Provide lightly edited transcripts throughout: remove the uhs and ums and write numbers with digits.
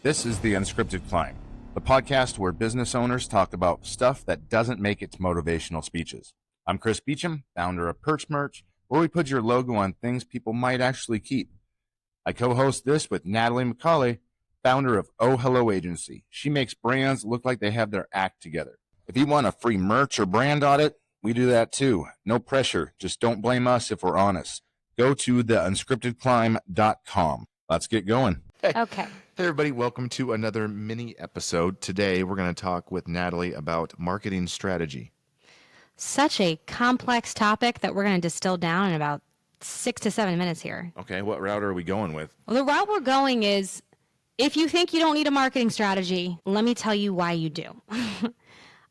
This is the Unscripted Climb, the podcast where business owners talk about stuff that doesn't make it to motivational speeches. I'm Chris Beecham, founder of Perch Merch, where we put your logo on things people might actually keep. I co-host this with Natalie Micale, founder of Oh Hello Agency. She makes brands look like they have their act together. If you want a free merch or brand audit, we do that too. No pressure. Just don't blame us if we're honest. Go to theunscriptedclimb.com. Let's get going. Okay. Hey everybody, welcome to another mini episode. Today we're going to talk with Natalie about marketing strategy. Such a complex topic that we're going to distill down in about 6 to 7 minutes here. Okay, what route are we going with? Well, the route we're going is, if you think you don't need a marketing strategy, let me tell you why you do. I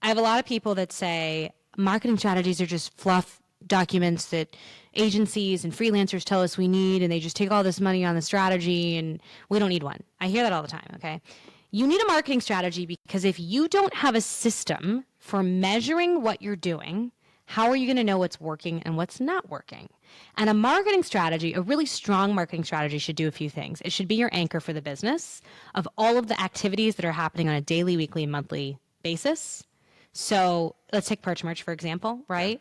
have a lot of people that say marketing strategies are just fluff documents that agencies and freelancers tell us we need, and they just take all this money on the strategy, and we don't need one. I hear that all the time, okay? You need a marketing strategy because if you don't have a system for measuring what you're doing, how are you going to know what's working and what's not working? And a marketing strategy, a really strong marketing strategy, should do a few things. It should be your anchor for the business of all of the activities that are happening on a daily, weekly, monthly basis. So let's take Perch Merch, for example, right?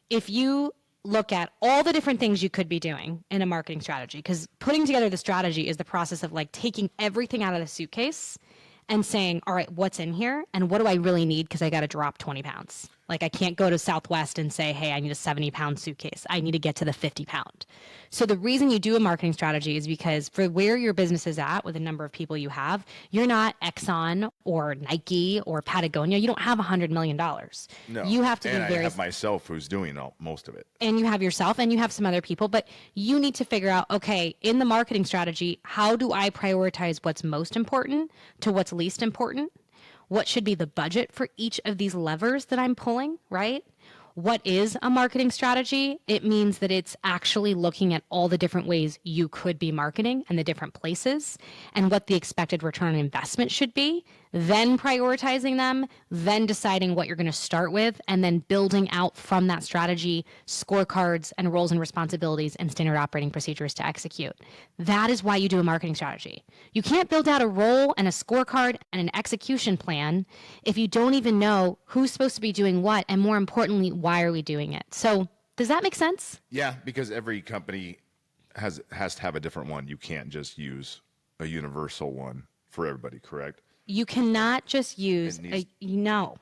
If you look at all the different things you could be doing in a marketing strategy, because putting together the strategy is the process of like taking everything out of the suitcase and saying, all right, what's in here and what do I really need because I got to drop 20 pounds. Like I can't go to Southwest and say, hey, I need a 70-pound suitcase. I need to get to the 50-pound. So the reason you do a marketing strategy is because for where your business is at with the number of people you have, you're not Exxon or Nike or Patagonia. You don't have $100 million. No, you have to and do I have myself who's doing most of it. And you have yourself and you have some other people, but you need to figure out, okay, in the marketing strategy, how do I prioritize what's most important to what's least important? What should be the budget for each of these levers that I'm pulling, right? What is a marketing strategy? It means that it's actually looking at all the different ways you could be marketing and the different places and what the expected return on investment should be, then prioritizing them, then deciding what you're going to start with, and then building out from that strategy scorecards and roles and responsibilities and standard operating procedures to execute. That is why you do a marketing strategy. You can't build out a role and a scorecard and an execution plan if you don't even know who's supposed to be doing what, and more importantly, why are we doing it? So does that make sense? Yeah, because every company has to have a different one. You can't just use a universal one for everybody, correct? You cannot just use no,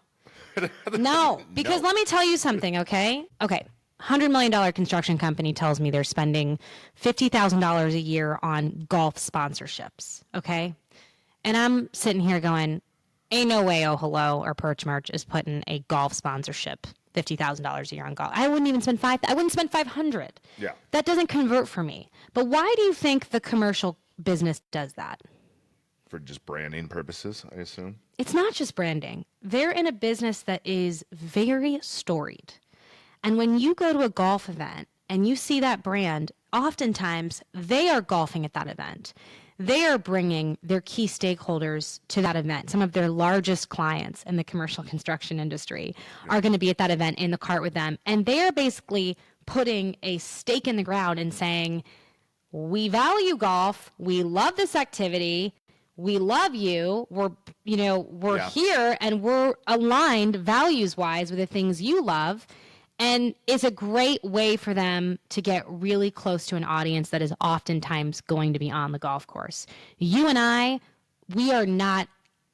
because No. let me tell you something, okay? Okay, $100 million construction company tells me they're spending $50,000 a year on golf sponsorships, okay? And I'm sitting here going, ain't no way Oh Hello or Perch Merch is putting a golf sponsorship $50,000 a year on golf. I wouldn't even spend $500. Yeah. That doesn't convert for me. But why do you think the commercial business does that? For just branding purposes, I assume. It's not just branding. They're in a business that is very storied. And when you go to a golf event and you see that brand, oftentimes they are golfing at that event. They are bringing their key stakeholders to that event. Some of their largest clients in the commercial construction industry are going to be at that event in the cart with them. And they are basically putting a stake in the ground and saying, we value golf. We love this activity. We love you. We're here and we're aligned values-wise with the things you love. And it's a great way for them to get really close to an audience that is oftentimes going to be on the golf course. You and I, we are not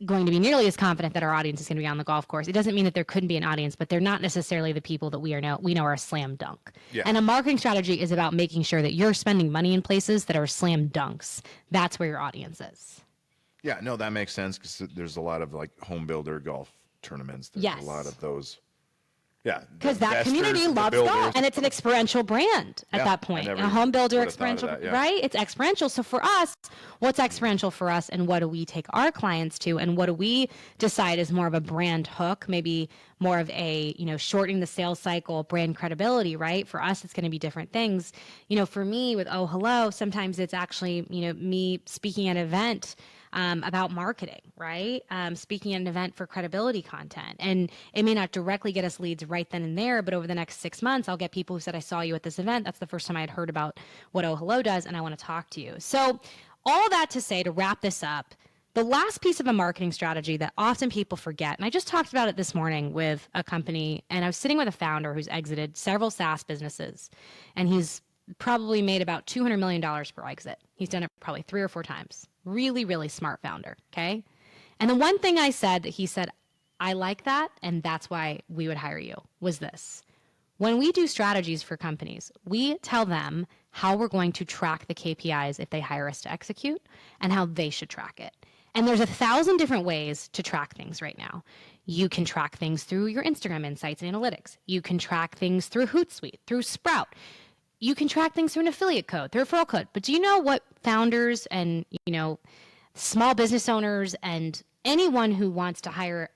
going to be nearly as confident that our audience is going to be on the golf course. It doesn't mean that there couldn't be an audience, but they're not necessarily the people that we know are a slam dunk. Yeah. And a marketing strategy is about making sure that you're spending money in places that are slam dunks. That's where your audience is. Yeah, no, that makes sense because there's a lot of like home builder golf tournaments. There's Yes. a lot of those. Yeah. Because that community loves golf, and it's an experiential brand at that point. A home builder experiential, right? It's experiential. So for us, what's experiential for us, and what do we take our clients to, and what do we decide is more of a brand hook, maybe more of a, shortening the sales cycle, brand credibility, right? For us, it's going to be different things. For me with Oh Hello, sometimes it's actually, me speaking at an event about marketing, right? Speaking at an event for credibility content. And it may not directly get us leads right then and there, but over the next 6 months, I'll get people who said, I saw you at this event. That's the first time I had heard about what Oh Hello does, and I want to talk to you. So all that to say, to wrap this up, The last piece of a marketing strategy that often people forget, and I just talked about it this morning with a company, and I was sitting with a founder who's exited several SaaS businesses, and he's probably made about $200 million per exit. He's done it probably 3 or 4 times. Really, really smart founder, okay? And the one thing I said that he said, I like that, and that's why we would hire you, was this. When we do strategies for companies, we tell them how we're going to track the KPIs if they hire us to execute and how they should track it. And there's 1,000 different ways to track things right now. You can track things through your Instagram insights and analytics. You can track things through Hootsuite, through Sprout. You can track things through an affiliate code, through a referral code. But do you know what founders and, small business owners and anyone who wants to hire,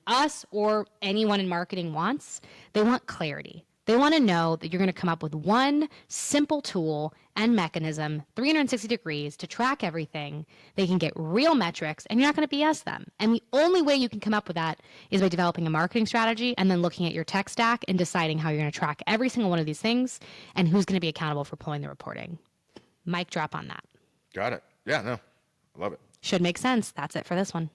us or anyone in marketing wants? They want clarity. They want to know that you're going to come up with one simple tool and mechanism, 360 degrees, to track everything. They can get real metrics, and you're not going to BS them. And the only way you can come up with that is by developing a marketing strategy and then looking at your tech stack and deciding how you're going to track every single one of these things and who's going to be accountable for pulling the reporting. Mic drop on that. Got it. Yeah, no, I love it. Should make sense. That's it for this one.